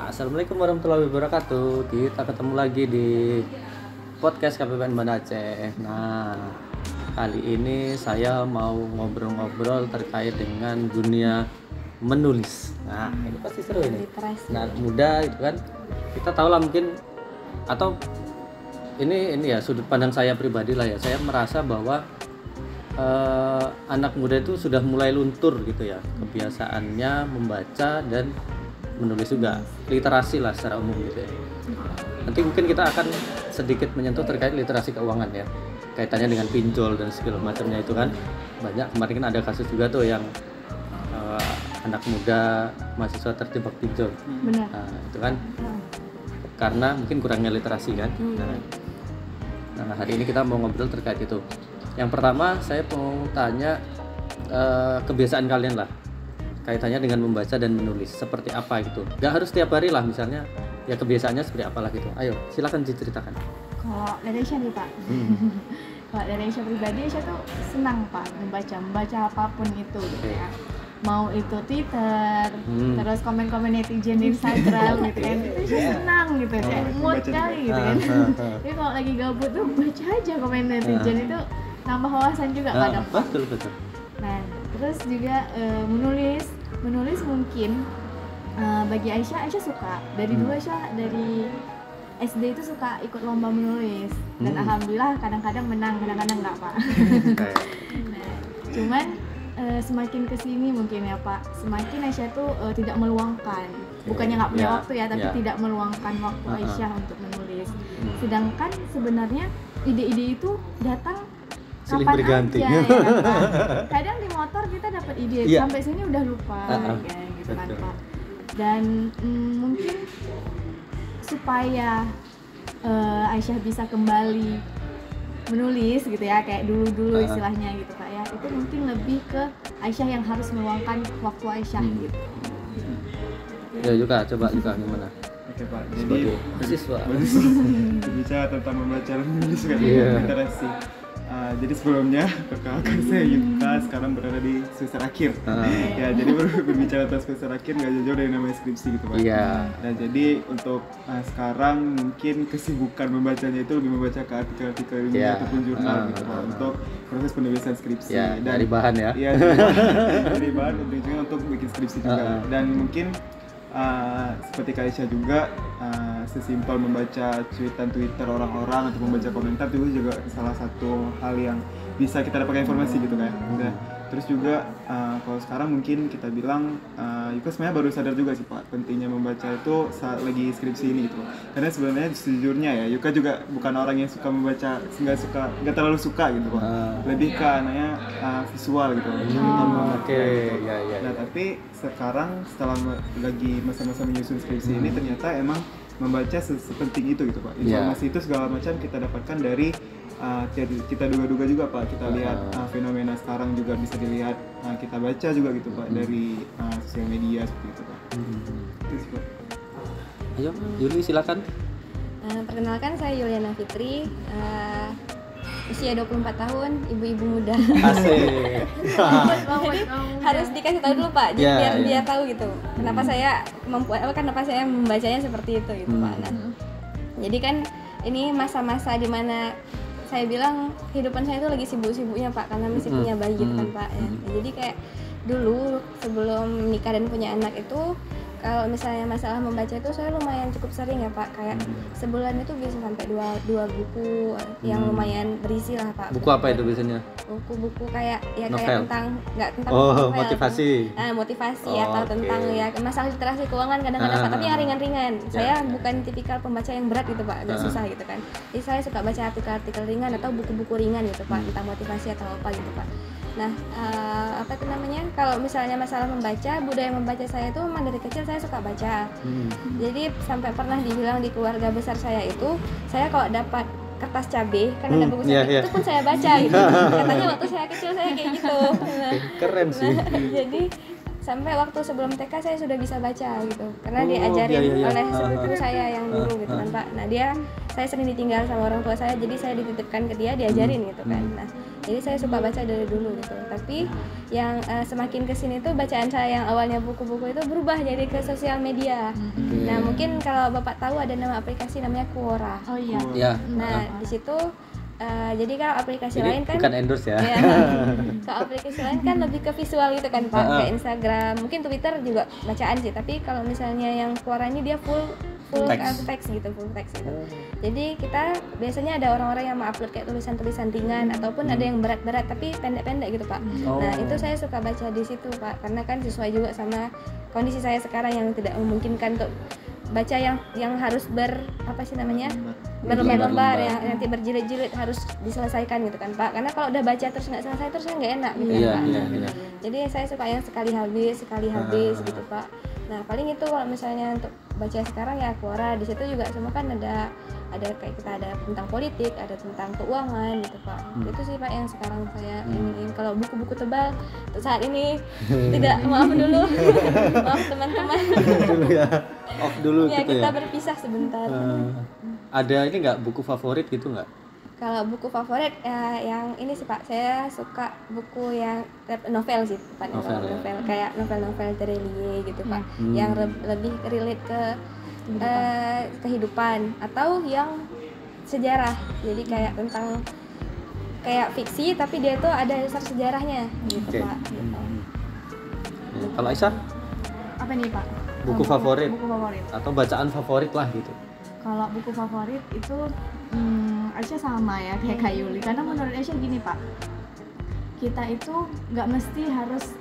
Assalamualaikum warahmatullahi wabarakatuh. Kita ketemu lagi di podcast KPPN Banda Aceh. Nah, kali ini saya mau ngobrol-ngobrol terkait dengan dunia menulis. Nah, ini pasti seru ini. Nah, muda itu kan. Kita tahu lah mungkin atau ini ya sudut pandang saya pribadi lah ya. Saya merasa bahwa anak muda itu sudah mulai luntur gitu ya kebiasaannya membaca dan menulis juga, literasi lah secara umum gitu ya. Nanti mungkin kita akan sedikit menyentuh terkait literasi keuangan ya, kaitannya dengan pinjol dan segala macamnya itu kan banyak. Kemarin kan ada kasus juga tuh yang anak muda mahasiswa terjebak pinjol. Benar. Nah, itu kan karena mungkin kurangnya literasi kan. Nah, hari ini kita mau ngobrol terkait itu. Yang pertama saya mau tanya kebiasaan kalian lah kaitannya dengan membaca dan menulis seperti apa gitu. Gak harus tiap hari lah, misalnya ya kebiasaannya seperti apalah gitu. Ayo silakan diceritakan. Kalau dari Aisyah nih Pak, kalau dari Aisyah pribadi, Aisyah tuh senang Pak membaca apapun itu gitu ya. Mau itu Twitter, terus komen-komen netizen di Instagram gitu kan, itu Aisyah senang gitu, kayak mood kali gitu kan. Jadi kalau lagi gabut tuh baca aja komen netizen, itu nambah wawasan juga kadang Pak. Betul. Nah, terus juga menulis mungkin bagi Aisyah suka dari dulu. Aisyah dari SD itu suka ikut lomba menulis dan alhamdulillah kadang-kadang menang, kadang-kadang enggak Pak. Nah, cuman semakin kesini mungkin ya Pak, semakin Aisyah tuh tidak meluangkan, bukannya nggak punya waktu ya, tapi tidak meluangkan waktu Aisyah untuk menulis. Sedangkan sebenarnya ide-ide itu datang silih kapan berganti aja ya kan Pak? Kadang di motor kita dapat ide, sampai sini udah lupa kayak gitu kan Pak. Dan mungkin supaya Aisyah bisa kembali menulis gitu ya, kayak dulu istilahnya gitu Pak ya, itu mungkin lebih ke Aisyah yang harus meluangkan waktu Aisyah gitu. Ya juga, coba juga gimana? Oke Pak, jadi mahasiswa bicara tentang membaca dan menulis kan literasi. Jadi sebelumnya kakak saya Yuka sekarang berada di semester akhir. Ya, jadi berbicara tentang semester akhir nggak jauh dari namanya skripsi gitu Pak. Nah, jadi untuk sekarang mungkin kesibukan membacanya itu lebih membaca ke artikel-artikel ilmiah ataupun jurnal gitu Pak, untuk proses penulisan skripsi. Dan dari bahan ya. Iya, dari bahan ujung-ujungnya untuk bikin skripsi juga. Dan mungkin seperti Kak Aisyah juga sesimpel membaca cuitan Twitter orang-orang atau membaca komentar itu juga salah satu hal yang bisa kita dapatkan informasi gitu kan. Terus juga kalau sekarang mungkin kita bilang Yuka sebenarnya baru sadar juga sih Pak pentingnya membaca itu saat lagi skripsi ini gitu. Karena sebenarnya sejujurnya ya Yuka juga bukan orang yang suka membaca, nggak terlalu suka gitu Pak. Lebih ke anaknya visual gitu. Nah, tapi sekarang setelah lagi masa-masa menyusun skripsi ini ternyata emang membaca sepenting itu gitu Pak. Informasi itu segala macam kita dapatkan dari kita duga-duga juga Pak, kita lihat fenomena sekarang juga bisa dilihat, kita baca juga gitu Pak dari sosial media seperti itu Pak. Itu sih Pak. Ayo Yuli silakan. Perkenalkan saya Yuliana Fitri, usia 24 tahun, ibu-ibu muda. Asik. Jadi harus dikasih tahu dulu Pak, jadi biar tahu gitu. Kenapa saya membacanya seperti itu gitu Pak. Nah, jadi kan ini masa-masa dimana saya bilang kehidupan saya itu lagi sibuk-sibuknya Pak, karena masih punya bayi gitu kan Pak ya. Jadi kayak dulu sebelum nikah dan punya anak itu, kalau misalnya masalah membaca itu saya lumayan cukup sering ya Pak, kayak sebulan itu bisa sampai dua buku yang lumayan berisi lah Pak. Buku apa itu biasanya? Buku kayak ya novel. Kayak tentang novel, motivasi. Motivasi atau tentang ya masalah literasi keuangan kadang-kadang Pak, tapi yang ringan-ringan. Saya bukan tipikal pembaca yang berat gitu Pak, agak susah gitu kan. Jadi saya suka baca artikel-artikel ringan atau buku-buku ringan gitu Pak, tentang motivasi atau apa gitu Pak. Nah, kalau misalnya masalah membaca, budaya membaca saya itu memang dari kecil saya suka baca. Jadi sampai pernah dibilang di keluarga besar saya itu, saya kalau dapat kertas cabai, kan ada buku cabai, itu pun saya baca gitu. Katanya waktu saya kecil saya kayak gitu. Keren sih. Jadi sampai waktu sebelum TK saya sudah bisa baca gitu karena Oh, diajarin iya. oleh sepupu saya yang dulu gitu kan Pak. Nah saya sering ditinggal sama orang tua saya, jadi saya dititipkan ke dia, diajarin gitu kan. Nah jadi saya suka baca dari dulu gitu. Tapi yang semakin kesini tuh bacaan saya yang awalnya buku-buku itu berubah jadi ke sosial media. Nah mungkin kalau Bapak tahu ada nama aplikasi namanya Quora. Oh iya. Ya. Nah di situ jadi kalau aplikasi Ini lain kan bukan endorse ya. ya, kalau aplikasi lain kan lebih ke visual gitu kan Pak, kayak Instagram, mungkin Twitter juga bacaan sih, tapi kalau misalnya yang Quora ini dia full teks gitu, full teks gitu. Jadi kita biasanya ada orang-orang yang mengupload kayak tulisan-tulisan ringan ataupun ada yang berat-berat tapi pendek-pendek gitu Pak. Nah itu saya suka baca di situ Pak, karena kan sesuai juga sama kondisi saya sekarang yang tidak memungkinkan untuk baca yang harus berlembar-lembar ya, nanti berjilid-jilid harus diselesaikan gitu kan Pak, karena kalau udah baca terus nggak selesai terus kan nggak enak gitu kan Pak. Jadi saya suka yang sekali habis gitu Pak. Nah paling itu kalau misalnya untuk baca sekarang ya Quora, di situ juga semua kan ada kayak kita ada tentang politik, ada tentang keuangan gitu Pak. Itu sih Pak yang sekarang saya ini. Kalau buku-buku tebal untuk saat ini tidak, maaf dulu. Maaf teman-teman. Off dulu ya, gitu kita ya. berpisah sebentar. Ada ini nggak buku favorit gitu nggak? Kalau buku favorit yang ini sih Pak, saya suka buku yang novel sih Pak, novel kayak novel-novel Terelie gitu Pak, yang lebih relate ke kehidupan atau yang sejarah. Jadi kayak tentang kayak fiksi tapi dia tuh ada dasar sejarahnya gitu Pak. Gitu. Kalau Aisyah? Apa nih Pak? Buku favorit? Buku favorit. Atau bacaan favorit lah gitu. Kalau buku favorit itu Aisyah sama ya kayak Kak Yuli, karena menurut Aisyah gini Pak, kita itu nggak mesti harus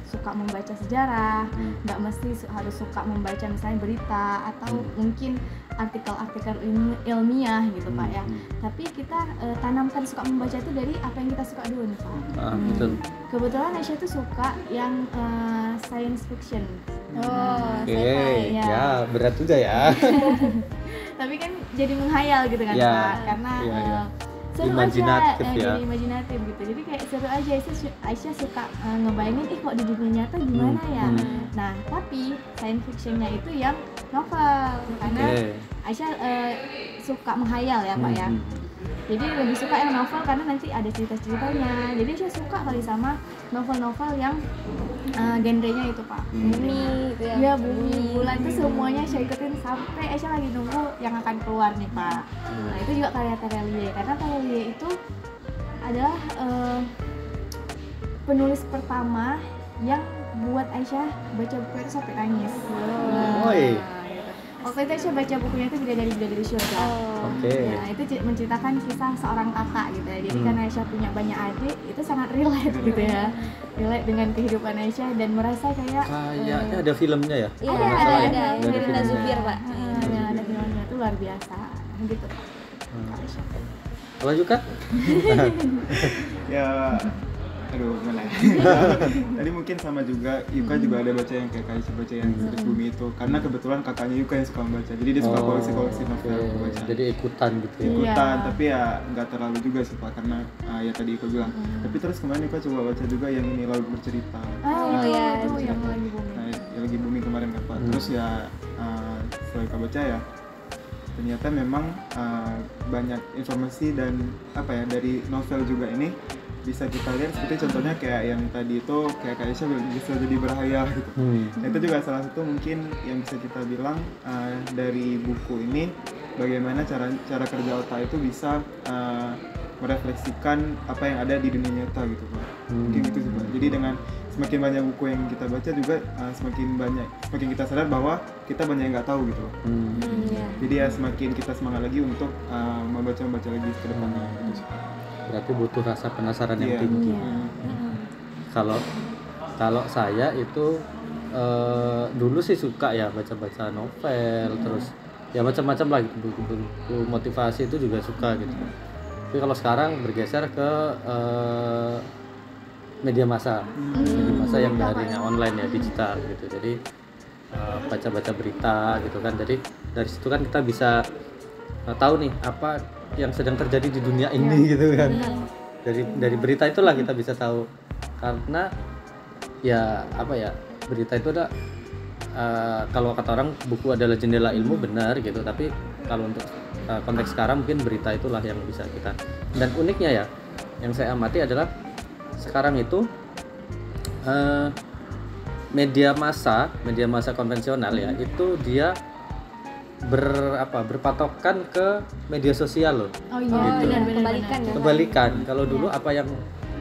suka membaca sejarah, nggak mesti harus suka membaca misalnya berita atau mungkin artikel-artikel ilmiah gitu Pak ya. Tapi kita tanamkan suka membaca itu dari apa yang kita suka dulu nih Pak. Betul. Kebetulan Aisyah tuh suka yang science fiction. Oke, ya berat juga ya. Tapi kan jadi menghayal gitu kan Ya, Pak, karena seru imajinatif aja, ya. jadi imajinatif gitu. Jadi kayak seru aja, Aisyah suka ngebayangin kok di dunia nyata gimana ya. Nah tapi science fictionnya itu yang novel, karena Aisyah suka menghayal ya Pak ya. Jadi lebih suka yang novel karena nanti ada cerita-ceritanya. Jadi Aisyah suka kali sama novel-novel yang genrenya itu Pak. Bumi gitu ya. Iya, bumi, bulan itu semuanya Aisyah ikutin sampai Aisyah lagi nunggu yang akan keluar nih Pak. Nah itu juga karya Terelie, karena Terelie itu adalah penulis pertama yang buat Aisyah baca buku itu sampai nangis. Waktu itu Aisyah baca bukunya itu Bidadari Surga. Ya, itu menceritakan kisah seorang kakak gitu ya. Jadi karena Aisyah punya banyak adik, itu sangat relate gitu ya. Relate dengan kehidupan Aisyah dan merasa kayak kayaknya ada filmnya ya? Iya, ada yang Nirina Zubir Pak. ada filmnya, itu luar biasa gitu. Kalau juga? Ya, aduh gimana ya. Tadi mungkin sama juga, Yuka juga ada baca yang kayak Aisyah baca yang Series Bumi itu, karena kebetulan kakaknya Yuka yang suka membaca, jadi dia suka koleksi novel baca. Jadi ikutan gitu ya? Ikutan, tapi ya nggak terlalu juga sih Pak, karena ya tadi Yuka bilang. Tapi terus kemarin Yuka coba baca juga yang ini, Laut Bercerita. Itu yang lagi booming. Nah, yang lagi booming kemarin kan Pak. Terus ya setelah Yuka baca ya, ternyata memang banyak informasi dan apa ya dari novel juga ini bisa kita lihat, seperti contohnya kayak yang tadi itu kayak Aisyah bisa jadi berhayal gitu. Nah, itu juga salah satu mungkin yang bisa kita bilang dari buku ini, bagaimana cara kerja otak itu bisa merefleksikan apa yang ada di dunia nyata gitu Pak. Mungkin gitu sih Pak. Jadi dengan semakin banyak buku yang kita baca juga semakin kita sadar bahwa kita banyak yang nggak tahu gitu. Jadi ya semakin kita semangat lagi untuk membaca lagi ke depannya gitu. Berarti butuh rasa penasaran yang tinggi. Kalau saya itu dulu sih suka ya baca novel, terus ya macam-macam lah gitu, buku motivasi itu juga suka gitu. Tapi kalau sekarang bergeser ke media massa yang darinya online ya, digital gitu. Jadi baca berita gitu kan. Jadi dari situ kan kita bisa tahu nih apa yang sedang terjadi di dunia ini gitu kan. Dari berita itulah kita bisa tahu, karena ya apa ya, berita itu ada kalau kata orang buku adalah jendela ilmu, benar gitu, tapi kalau untuk konteks sekarang mungkin berita itulah yang bisa kita. Dan uniknya ya yang saya amati adalah sekarang itu media massa konvensional ya, itu dia berpatokan ke media sosial loh. Oh iya, Gitu. Kebalikan ya. Kebalikan. Kalau dulu apa yang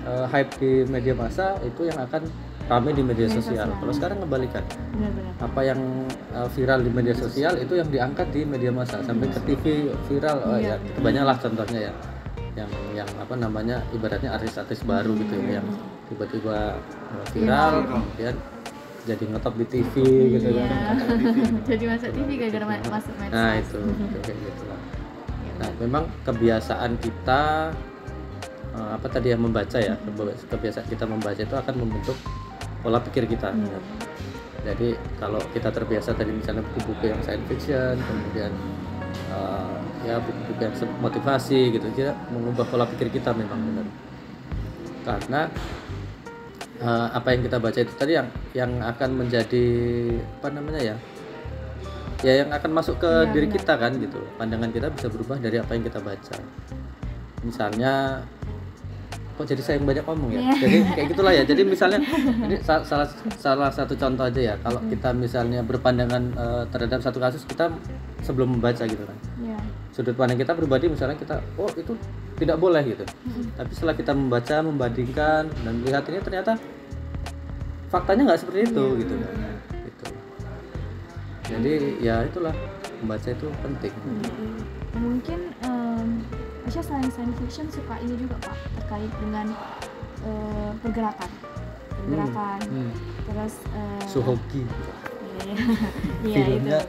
hype di media massa itu yang akan ramai di media sosial. Kalau sekarang kebalikan. Benar-benar. Apa yang viral di media sosial itu yang diangkat di media massa, sampai ke TV viral. Oh ya, itu banyaklah contohnya ya. Yang apa namanya, ibaratnya artis-artis baru gitu ya, yang tiba-tiba viral, kemudian jadi ngetop di TV gitu Iya. kan. Jadi masuk TV gara-gara masuk medsos. Nah itu kayak gitu lah. Nah memang kebiasaan kita apa tadi yang membaca ya, kebiasaan kita membaca itu akan membentuk pola pikir kita. Jadi kalau kita terbiasa tadi misalnya buku-buku yang science fiction, kemudian ya buku-buku yang motivasi gitu, kita mengubah pola pikir kita memang benar. Karena apa yang kita baca itu tadi yang akan menjadi apa namanya ya yang akan masuk ke diri kita kan gitu. Pandangan kita bisa berubah dari apa yang kita baca. Misalnya kok jadi saya yang banyak ngomong ya. Jadi kayak gitulah ya. Jadi misalnya ini salah satu contoh aja ya. Kalau kita misalnya berpandangan terhadap satu kasus, kita sebelum membaca gitu kan. Iya. Sudut pandang kita pribadi misalnya kita itu tidak boleh gitu. Tapi setelah kita membaca, membandingkan dan melihat ini ternyata faktanya nggak seperti itu gitu kan. Gitu. Jadi ya itulah, membaca itu penting. Mungkin Aisyah selain science fiction suka ini juga Pak, terkait dengan pergerakan, terus Suhoki. Iya Filmnya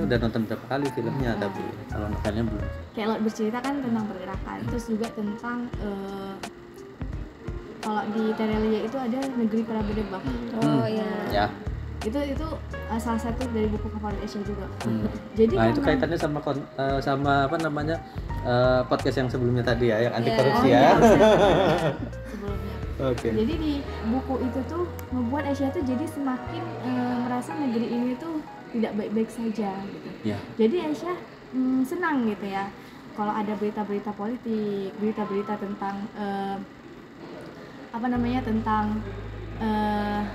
udah nonton berapa kali filmnya, tapi kalau novelnya belum. Kayak Laut Bercerita kan tentang pergerakan, terus juga tentang kalau di Terelia itu ada Negeri Para Berdebah. Oh iya. Ya. Itu salah satu dari buku favorit Aisyah juga. Jadi Nah itu kaitannya sama apa namanya podcast yang sebelumnya tadi ya, yang anti korupsi ya. Sebelumnya. Oke. Jadi di buku itu tuh membuat Aisyah tuh jadi semakin merasa negeri ini tuh tidak baik-baik saja gitu. Ya. Jadi Aisyah senang gitu ya kalau ada berita-berita politik, berita-berita tentang tentang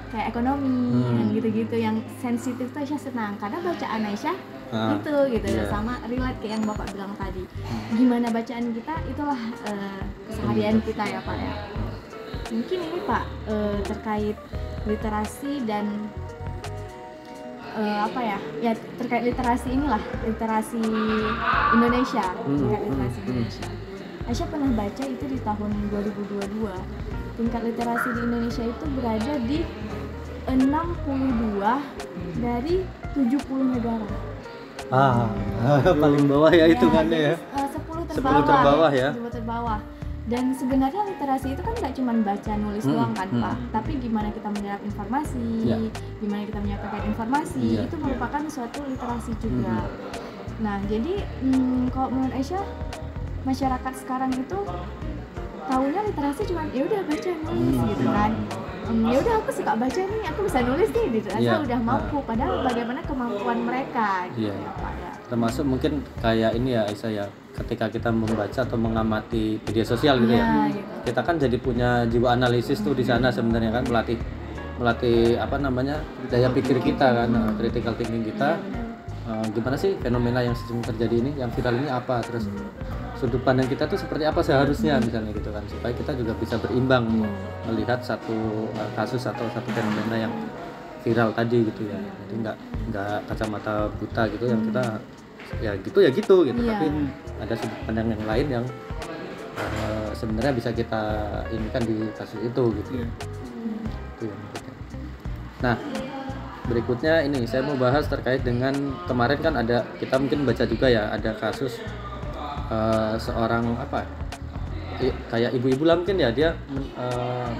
kayak ekonomi dan gitu-gitu yang sensitif tuh Aisyah senang karena bacaan Aisyah itu gitu sama relate kayak yang Bapak bilang tadi. Gimana bacaan kita itulah keseharian kita ya Pak ya. Mungkin ini Pak terkait literasi dan terkait literasi inilah, literasi Indonesia, tingkat literasi Indonesia. Aisyah pernah baca itu di tahun 2022. Tingkat literasi di Indonesia itu berada di 62 dari 70 negara. Paling bawah ya hitungannya ya. 10 terbawah ya. 10 terbawah. Dan sebenarnya literasi itu kan nggak cuma baca nulis doang kan Pak, tapi gimana kita menyerap informasi, gimana kita menyampaikan informasi, itu merupakan suatu literasi juga. Nah jadi kalau menurut Aisyah, masyarakat sekarang itu taunya literasi cuma ya udah baca nulis gitu kan. Ya udah aku suka baca nih, aku bisa nulis nih gitu. Asal udah mampu, padahal bagaimana kemampuan mereka gitu ya Pak ya. Termasuk mungkin kayak ini ya Aisyah ya, ketika kita membaca atau mengamati media sosial gitu ya, gitu. kita kan jadi punya jiwa analisis tuh di sana sebenarnya kan, melatih apa namanya daya pikir kita kan, critical thinking kita. Gimana sih fenomena yang sedang terjadi ini, yang viral ini apa, terus sudut pandang kita tuh seperti apa seharusnya misalnya gitu kan, supaya kita juga bisa berimbang melihat satu kasus atau satu fenomena yang viral tadi gitu ya. Jadi nggak kacamata buta gitu yang kita ya gitu tapi ada sudut pandang yang lain yang sebenarnya bisa kita inikan di kasus itu gitu. Itu yang berikutnya. Nah berikutnya ini saya mau bahas terkait dengan kemarin kan ada, kita mungkin baca juga ya, ada kasus seorang kayak ibu-ibu lah mungkin ya, dia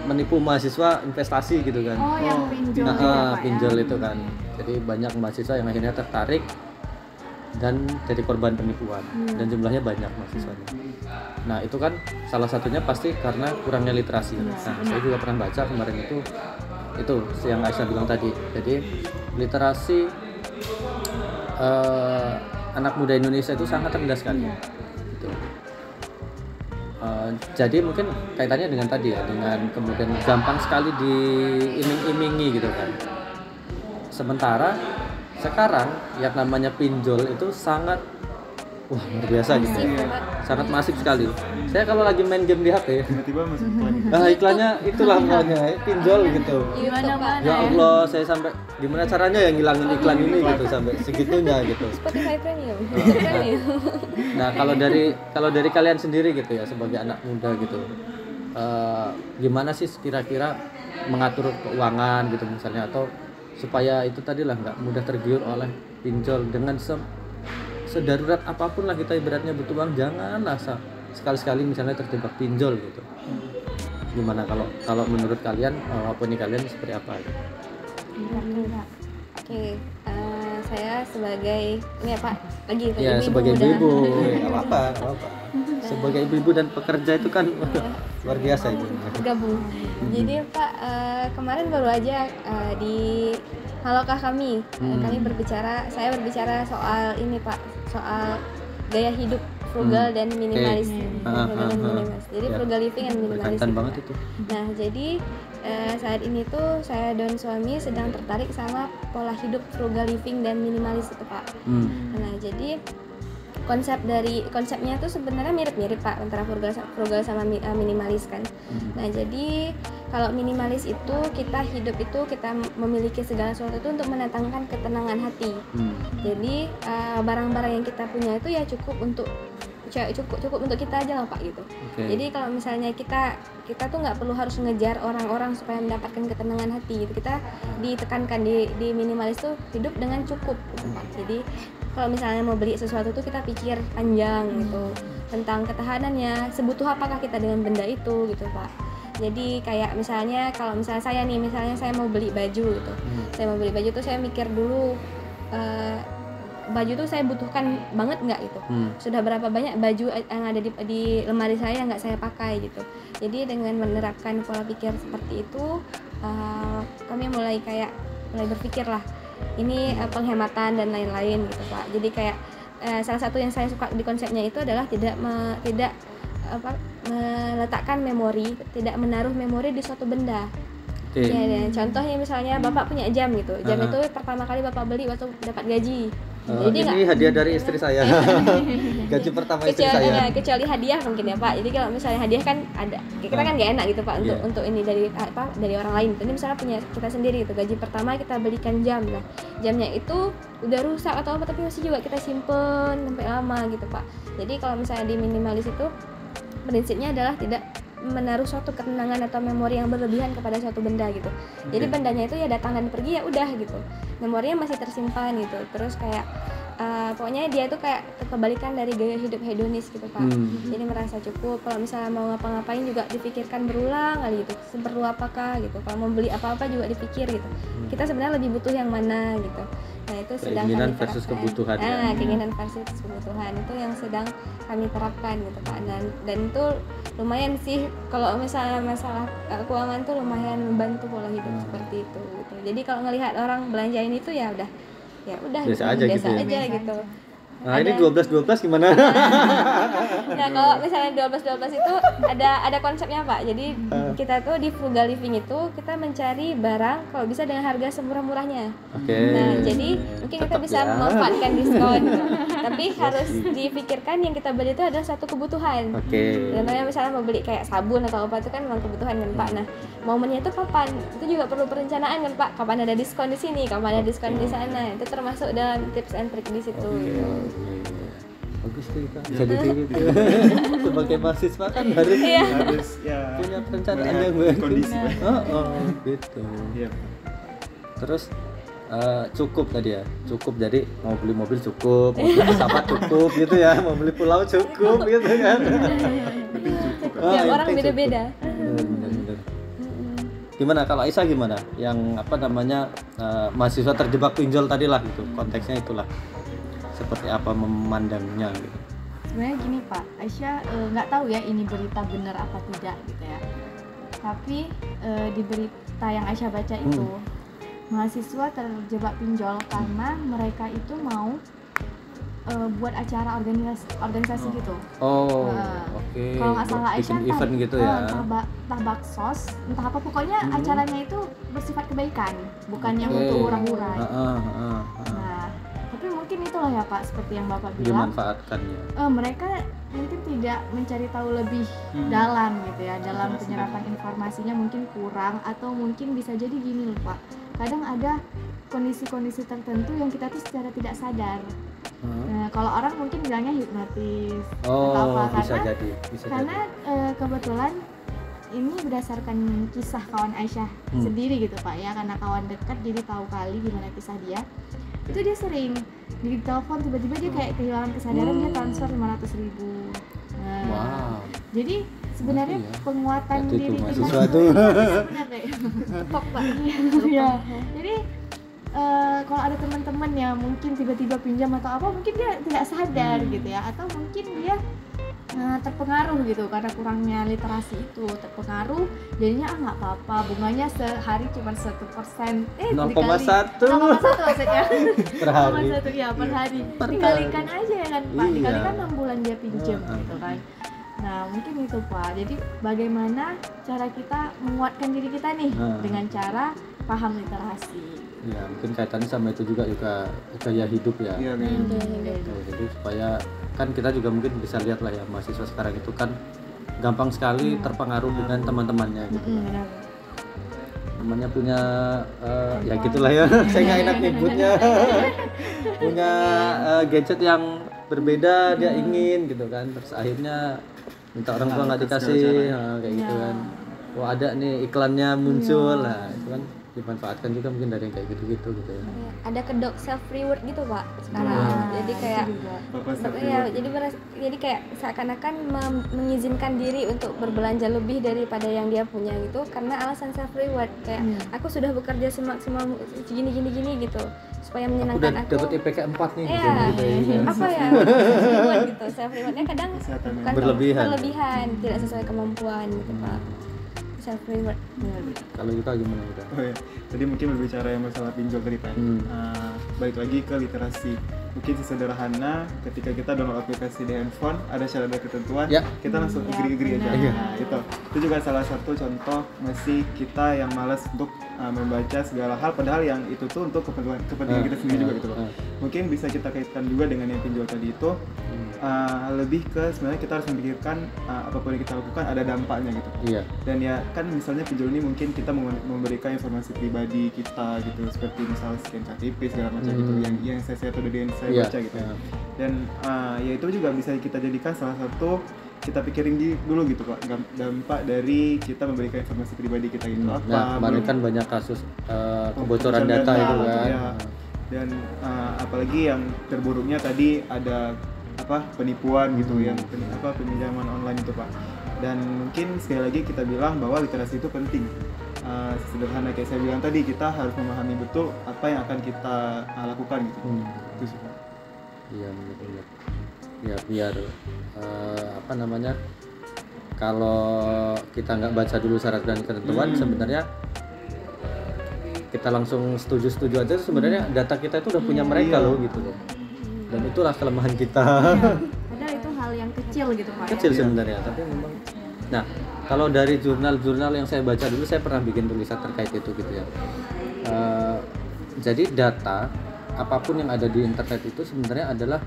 menipu mahasiswa investasi gitu kan. Yang pinjol pinjol itu kan. Jadi banyak mahasiswa yang akhirnya tertarik dan jadi korban penipuan dan jumlahnya banyak mahasiswanya. Nah itu kan salah satunya pasti karena kurangnya literasi. Nah saya juga pernah baca kemarin itu itu yang Aisyah bilang tadi. Jadi literasi anak muda Indonesia itu sangat rendah sekali. Gitu. Jadi mungkin kaitannya dengan tadi ya, dengan kemudian gampang sekali diiming-imingi gitu kan. Sementara sekarang yang namanya pinjol itu sangat luar biasa gitu. Sangat masif sekali. Saya kalau lagi main game di HP, tiba-tiba masuk iklan. Iklannya itulah namanya pinjol gitu. Gimana-mana Ya Allah, saya sampai gimana caranya yang ngilangin iklan ini gitu sampai segitunya gitu. Spotify Premium. Nah, kalau dari kalian sendiri gitu ya sebagai anak muda gitu. Gimana sih kira-kira mengatur keuangan gitu misalnya, atau supaya itu tadilah nggak mudah tergiur oleh pinjol. Dengan sedarurat apapun lah kita ibaratnya butuh uang, janganlah sekali-sekali misalnya terjebak pinjol gitu. Gimana kalau menurut kalian, opini kalian seperti apa gitu? Oke, saya sebagai ini ya Pak, lagi Ya, sebagai ibu-ibu, nggak apa-apa. Sebagai ibu-ibu dan pekerja itu kan luar biasa itu. Gabung. Jadi Pak, kemarin baru aja di Halokah kami, saya berbicara soal ini Pak, soal gaya hidup frugal dan minimalis. Frugal dan minimalis. Jadi frugal living and minimalis. Berkaitan banget itu. Nah, jadi saat ini tuh saya dan suami sedang tertarik sama pola hidup frugal living dan minimalis itu Pak. Nah, jadi konsepnya tuh sebenarnya mirip-mirip Pak antara frugal sama minimalis kan. Nah, jadi kalau minimalis itu kita hidup itu kita memiliki segala sesuatu itu untuk mendatangkan ketenangan hati. Jadi barang-barang yang kita punya itu ya cukup untuk kita aja lah Pak gitu. Jadi kalau misalnya kita tuh nggak perlu harus ngejar orang-orang supaya mendapatkan ketenangan hati gitu. Kita ditekankan di minimalis tuh hidup dengan cukup gitu Pak. Jadi kalau misalnya mau beli sesuatu tuh kita pikir panjang gitu tentang ketahanannya, sebutuh apakah kita dengan benda itu gitu Pak. Jadi kayak misalnya kalau misalnya saya nih, misalnya saya mau beli baju gitu. Saya mau beli baju tuh saya mikir dulu baju tuh saya butuhkan banget nggak gitu. Sudah berapa banyak baju yang ada di lemari saya nggak saya pakai gitu. Jadi dengan menerapkan pola pikir seperti itu, kami mulai berpikir lah ini penghematan dan lain-lain gitu Pak. Jadi kayak salah satu yang saya suka di konsepnya itu adalah tidak meletakkan memori, tidak menaruh memori di suatu benda. Ya, contohnya misalnya Bapak punya jam gitu. Jam itu pertama kali Bapak beli waktu dapat gaji. Jadi ini hadiah dari istri saya. Gaji pertama istri saya. Kecuali hadiah mungkin ya Pak. Jadi kalau misalnya hadiah kan ada, kita kan nggak enak gitu Pak untuk ini dari orang lain. Ini misalnya punya kita sendiri gitu. Gaji pertama kita belikan jam. Nah, jamnya itu udah rusak atau apa tapi masih juga kita simpen sampai lama gitu Pak. Jadi kalau misalnya di minimalis itu prinsipnya adalah tidak menaruh suatu ketenangan atau memori yang berlebihan kepada suatu benda gitu. Jadi bendanya itu ya datang dan pergi ya udah gitu. Memorinya masih tersimpan gitu. Terus kayak pokoknya dia tuh kayak kebalikan dari gaya hidup hedonis gitu Pak. Jadi merasa cukup. Kalau misalnya mau ngapa-ngapain juga dipikirkan berulang kali gitu. Seperlu apakah gitu. Kalau mau beli apa-apa juga dipikir gitu. Kita sebenarnya lebih butuh yang mana gitu. Nah, itu sedang keinginan versus kebutuhan. Keinginan versus kebutuhan itu yang sedang kami terapkan gitu Pak. Dan itu lumayan sih kalau misalnya masalah keuangan tuh lumayan membantu pola hidup seperti itu gitu. Jadi kalau ngelihat orang belanjain itu ya udah biasa aja gitu. Nah, ini 12 gimana? Nah, kalau misalnya 12 itu ada konsepnya Pak. Jadi kita tuh di frugal living itu kita mencari barang kalau bisa dengan harga semurah-murahnya. Nah, jadi mungkin kita bisa memanfaatkan diskon. Tapi harus dipikirkan yang kita beli itu adalah satu kebutuhan. Contohnya misalnya mau beli kayak sabun atau apa itu kan memang kebutuhan kan Pak. Nah, momennya itu kapan? Itu juga perlu perencanaan kan Pak. Kapan ada diskon di sini, kapan ada diskon di sana. Itu termasuk dalam tips and trick di situ. Bagus tuh Kak, bisa ditiru tuh. Sebagai mahasiswa kan harus punya perencanaan yang baik. Kondisi. Gitu. Terus cukup tadi ya, cukup. Jadi mau beli mobil cukup, mau beli pesawat cukup gitu ya, mau beli pulau cukup gitu kan. Tiap orang beda-beda. Bener. Gimana kalau Aisyah gimana? Yang mahasiswa terjebak pinjol tadi lah gitu, konteksnya itulah. Seperti apa memandangnya gitu. Sebenarnya gini Pak, Aisyah nggak tahu ya ini berita benar apa tidak gitu ya. Tapi di berita yang Aisyah baca itu mahasiswa terjebak pinjol karena mereka itu mau buat acara organisasi gitu. Oke. Kalau nggak salah Aisyah bikin event gitu ya. entah baksos, entah apa, pokoknya acaranya itu bersifat kebaikan, bukan yang untuk hura-hura. Nah, tapi mungkin itulah ya Pak, seperti yang Bapak bilang. Dimanfaatkan ya. Mereka mungkin tidak mencari tahu lebih dalam gitu ya, dalam penyerapan informasinya mungkin kurang, atau mungkin bisa jadi gini loh Pak. Kadang ada kondisi-kondisi tertentu yang kita tuh secara tidak sadar. Nah, kalau orang mungkin bilangnya hipnotis atau apa, karena kebetulan ini berdasarkan kisah kawan Aisyah sendiri gitu Pak ya, karena kawan dekat jadi tahu kali gimana kisah dia. Itu dia sering ditelepon tiba-tiba dia kayak kehilangan kesadaran, dia transfer 500.000. Nah, jadi sebenarnya penguatan diri kita sesuatu. Tepok Pak. Iya. Jadi kalau ada teman-teman yang mungkin tiba-tiba pinjam atau apa, mungkin dia tidak sadar gitu ya, atau mungkin dia terpengaruh gitu karena kurangnya literasi itu, terpengaruh jadinya nggak apa-apa, bunganya sehari cuma 1%, 0,1 maksudnya per hari. 0,1 ya per hari, dikalikan aja ya kan Pak, dikalikan 6 bulan dia pinjam gitu kan. Nah mungkin itu Pak, jadi bagaimana cara kita menguatkan diri kita nih dengan cara paham literasi. Ya mungkin kaitannya sama itu juga gaya hidup ya. Iya, Jadi supaya kan kita juga mungkin bisa lihat lah ya, mahasiswa sekarang itu kan gampang sekali terpengaruh dengan teman-temannya gitu. Temannya punya ya gitulah ya. Saya nggak enak nyebutnya. Punya gadget yang berbeda dia ingin gitu kan, terus akhirnya minta orang tua nggak dikasih, kayak gitu kan. Wah ada nih iklannya muncul, lah itu kan dimanfaatkan juga mungkin dari yang kayak gitu-gitu gitu ya. Ada kedok self reward gitu Pak sekarang. Jadi kayak jadi kayak seakan-akan mengizinkan diri untuk berbelanja lebih daripada yang dia punya gitu karena alasan self reward, kayak aku sudah bekerja semaksimal gini gitu supaya menyenangkan aku. Dapat IPK 4 nih gitu. Apa ya? Self reward gitu. Self rewardnya kadang bukan berlebihan, tidak sesuai kemampuan gitu Pak. Self reward. Kalau kita gimana udah? Tadi mungkin berbicara yang masalah pinjol tadi Pak. Balik lagi ke literasi. Mungkin sesederhana ketika kita download aplikasi di handphone, ada syarat dan ketentuan, kita langsung agree aja. Nah, itu juga salah satu contoh masih kita yang malas untuk membaca segala hal, padahal yang itu tuh untuk kepentingan kita sendiri juga gitu Pak. Mungkin bisa kita kaitkan juga dengan yang pinjol tadi itu. Lebih ke sebenarnya kita harus memikirkan apapun yang kita lakukan ada dampaknya gitu. Dan ya kan misalnya pinjol ini mungkin kita memberikan informasi pribadi kita gitu, seperti misalnya scan KTP segala macam gitu yang saya atau dari yang saya baca gitu. Dan ya itu juga bisa kita jadikan salah satu, kita pikirin dulu gitu Pak, dampak dari kita memberikan informasi pribadi kita gitu apa. Nah, kemarin kan banyak kasus kebocoran data itu kan. Dan apalagi yang terburuknya tadi ada penipuan gitu, yang peminjaman online itu Pak. Dan mungkin sekali lagi kita bilang bahwa literasi itu penting. Sederhana kayak saya bilang tadi, kita harus memahami betul apa yang akan kita lakukan gitu. Itu sih Pak. Iya betul. Ya biar kalau kita nggak baca dulu syarat dan ketentuan, sebenarnya kita langsung setuju aja, sebenarnya data kita itu udah punya mereka loh gitu loh. Dan itulah kelemahan kita. Padahal itu hal yang kecil gitu Pak. Kecil sebenarnya, tapi memang. Nah, kalau dari jurnal-jurnal yang saya baca dulu, saya pernah bikin tulisan terkait itu gitu ya. Jadi data apapun yang ada di internet itu sebenarnya adalah,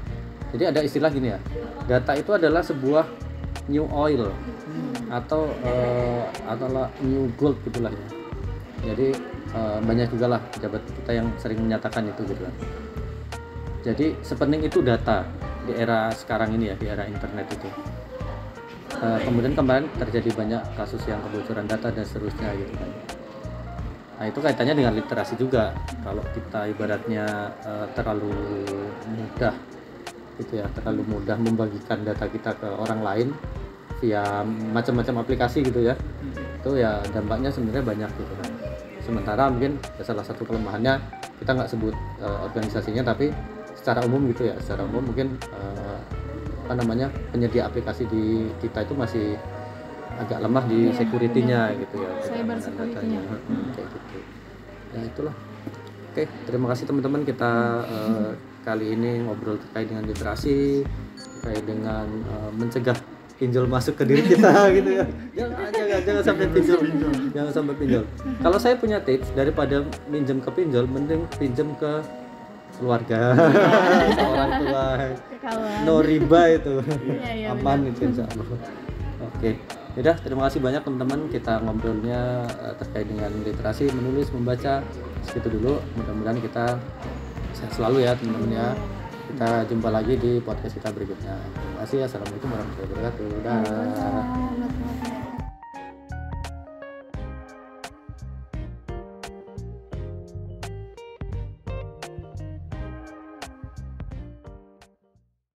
jadi ada istilah gini ya, data itu adalah sebuah new oil atau new gold gitulah ya. Jadi banyak juga lah pejabat kita yang sering menyatakan itu gitu lah. Jadi sepenting itu data di era sekarang ini ya, di era internet itu. Kemudian kemarin terjadi banyak kasus yang kebocoran data dan seterusnya gitu kan. Nah itu kaitannya dengan literasi juga. Kalau kita ibaratnya terlalu mudah gitu ya, terlalu mudah membagikan data kita ke orang lain via macam-macam aplikasi gitu ya, itu ya dampaknya sebenarnya banyak gitu kan. Sementara mungkin salah satu kelemahannya, kita nggak sebut organisasinya, tapi secara umum gitu ya, secara umum mungkin penyedia aplikasi di kita itu masih agak lemah di security-nya gitu ya. Cyber security-nya. Kayak gitu. Ya itulah. Oke, terima kasih teman-teman, kita kali ini ngobrol terkait dengan literasi, terkait dengan mencegah pinjol masuk ke diri kita gitu ya. Jangan sampai pinjol. Jangan sampai pinjol. Kalau saya punya tips, daripada minjem ke pinjol, mending pinjem ke keluarga, orang tua. No riba itu. Aman itu insyaallah. Oke. Yaudah, terima kasih banyak teman-teman, kita ngobrolnya terkait dengan literasi, menulis, membaca. Segitu dulu. Mudah-mudahan kita sehat selalu ya teman-teman ya. Kita jumpa lagi di podcast kita berikutnya. Terima kasih. Assalamualaikum warahmatullahi wabarakatuh. Dah.